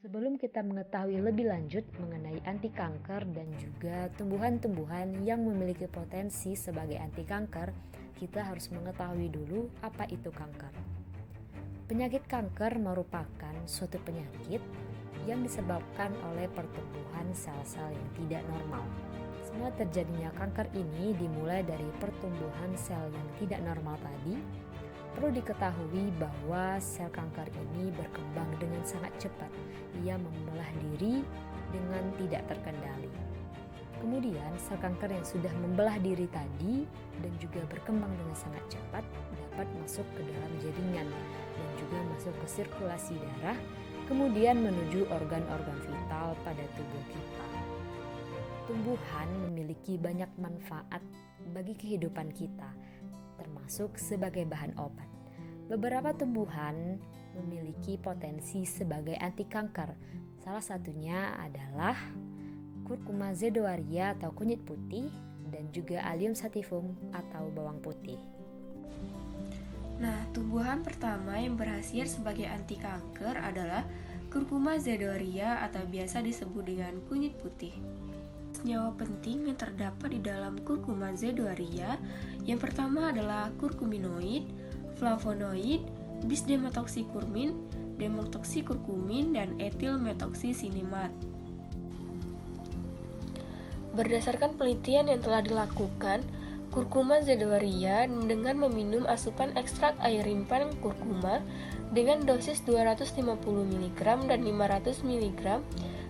Sebelum kita mengetahui lebih lanjut mengenai anti kanker dan juga tumbuhan-tumbuhan yang memiliki potensi sebagai anti kanker, kita harus mengetahui dulu apa itu kanker. Penyakit kanker merupakan suatu penyakit yang disebabkan oleh pertumbuhan sel-sel yang tidak normal. Semua terjadinya kanker ini dimulai dari pertumbuhan sel yang tidak normal tadi. Perlu diketahui bahwa sel kanker ini berkembang dengan sangat cepat. Ia membelah diri dengan tidak terkendali. Kemudian sel kanker yang sudah membelah diri tadi dan juga berkembang dengan sangat cepat dapat masuk ke dalam jaringan dan juga masuk ke sirkulasi darah, kemudian menuju organ-organ vital pada tubuh kita. Tumbuhan memiliki banyak manfaat bagi kehidupan kita, termasuk sebagai bahan obat. Beberapa tumbuhan memiliki potensi sebagai anti kanker. Salah satunya adalah Curcuma zedoaria atau kunyit putih dan juga Allium sativum atau bawang putih. Nah, tumbuhan pertama yang berhasil sebagai anti kanker adalah Curcuma zedoaria atau biasa disebut dengan kunyit putih. Senyawa penting yang terdapat di dalam Curcuma zedoaria yang pertama adalah kurkuminoid, flavonoid, bis-demotoksikurmin, demotoksikurkumin, dan etil-metoksisinimat. Berdasarkan penelitian yang telah dilakukan, Curcuma zedoaria dengan meminum asupan ekstrak air rimpan kurkuma dengan dosis 250 mg dan 500 mg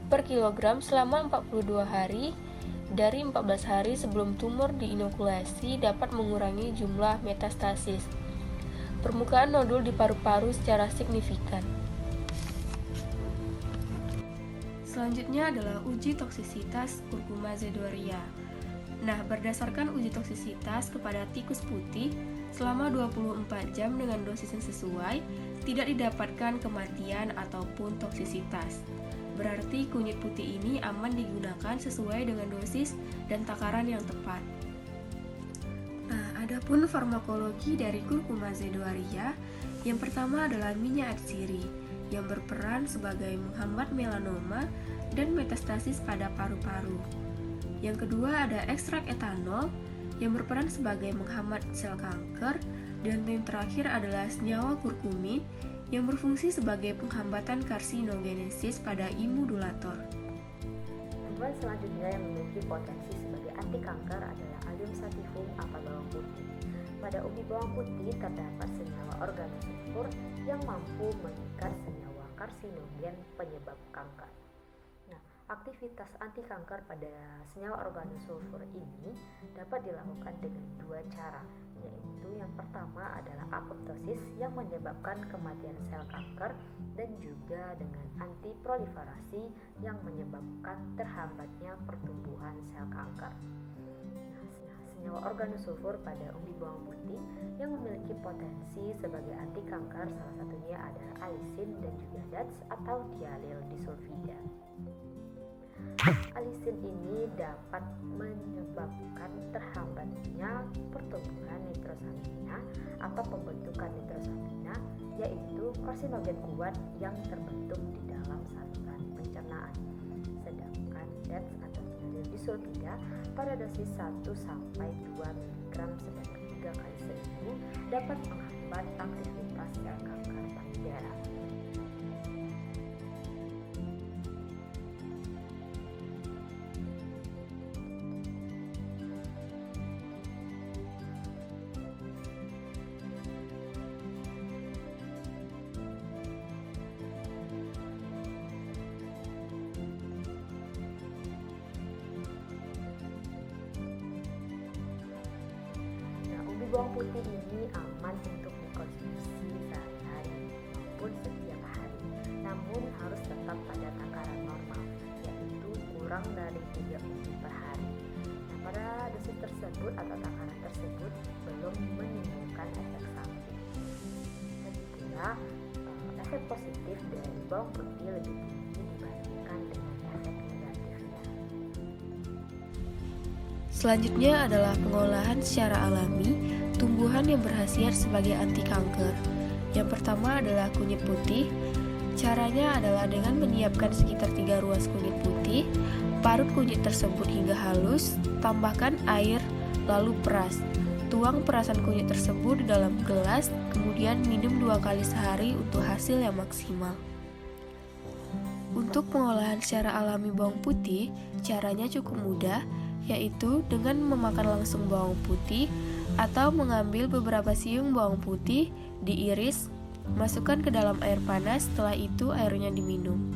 per kilogram selama 42 hari dari 14 hari sebelum tumor diinokulasi dapat mengurangi jumlah metastasis permukaan nodul di paru-paru secara signifikan. Selanjutnya adalah uji toksisitas Curcuma zedoaria. Nah, berdasarkan uji toksisitas kepada tikus putih selama 24 jam dengan dosis yang sesuai, tidak didapatkan kematian ataupun toksisitas. Berarti kunyit putih ini aman digunakan sesuai dengan dosis dan takaran yang tepat. Nah, adapun farmakologi dari Curcuma zedoaria, yang pertama adalah minyak atsiri yang berperan sebagai menghambat melanoma dan metastasis pada paru-paru. Yang kedua ada ekstrak etanol yang berperan sebagai menghambat sel kanker, dan yang terakhir adalah senyawa kurkumin yang berfungsi sebagai penghambatan karsinogenesis pada imudulator. Tumbuhan selanjutnya yang memiliki potensi sebagai anti kanker adalah Allium sativum atau bawang putih. Pada umbi bawang putih terdapat senyawa organosulfur yang mampu mengikat senyawa karsinogen penyebab kanker. Nah, aktivitas anti kanker pada senyawa organosulfur ini dapat dilakukan dengan dua cara, yaitu yang pertama adalah apoptosis yang menyebabkan kematian sel kanker dan juga dengan antiproliferasi yang menyebabkan terhambatnya pertumbuhan sel kanker. Senyawa organosulfur pada umbi bawang putih yang memiliki potensi sebagai anti kanker salah satunya adalah alisin dan juga DATS atau dialil disulfida. Alisin ini dapat menyebabkan terhambatnya pertumbuhan nitrosamina atau pembentukan nitrosamina, yaitu karsinogen kuat yang terbentuk di dalam saluran pencernaan. Sedangkan DATS atau dialil disulfida pada dosis 1-2 mg sebanyak 3 kali seminggu dapat menghambat aktivitas sel kanker payudara. Bawang putih ini aman untuk dikonsumsi sehari-hari maupun setiap hari, namun harus tetap pada takaran normal, yaitu kurang dari 3 umbi per hari. Nah, pada dosis tersebut atau takaran tersebut belum menimbulkan efek samping. Lagi pula, efek positif dari bawang putih lebih tinggi dibandingkan dengan efek negatifnya. Selanjutnya adalah pengolahan secara alami tumbuhan yang berkhasiat sebagai anti kanker. Yang pertama adalah kunyit putih. Caranya adalah dengan menyiapkan sekitar 3 ruas kunyit putih, parut kunyit tersebut hingga halus, tambahkan air, lalu peras. Tuang perasan kunyit tersebut di dalam gelas, kemudian minum 2 kali sehari untuk hasil yang maksimal. Untuk pengolahan secara alami bawang putih, caranya cukup mudah, yaitu dengan memakan langsung bawang putih atau mengambil beberapa siung bawang putih, diiris, masukkan ke dalam air panas, setelah itu airnya diminum.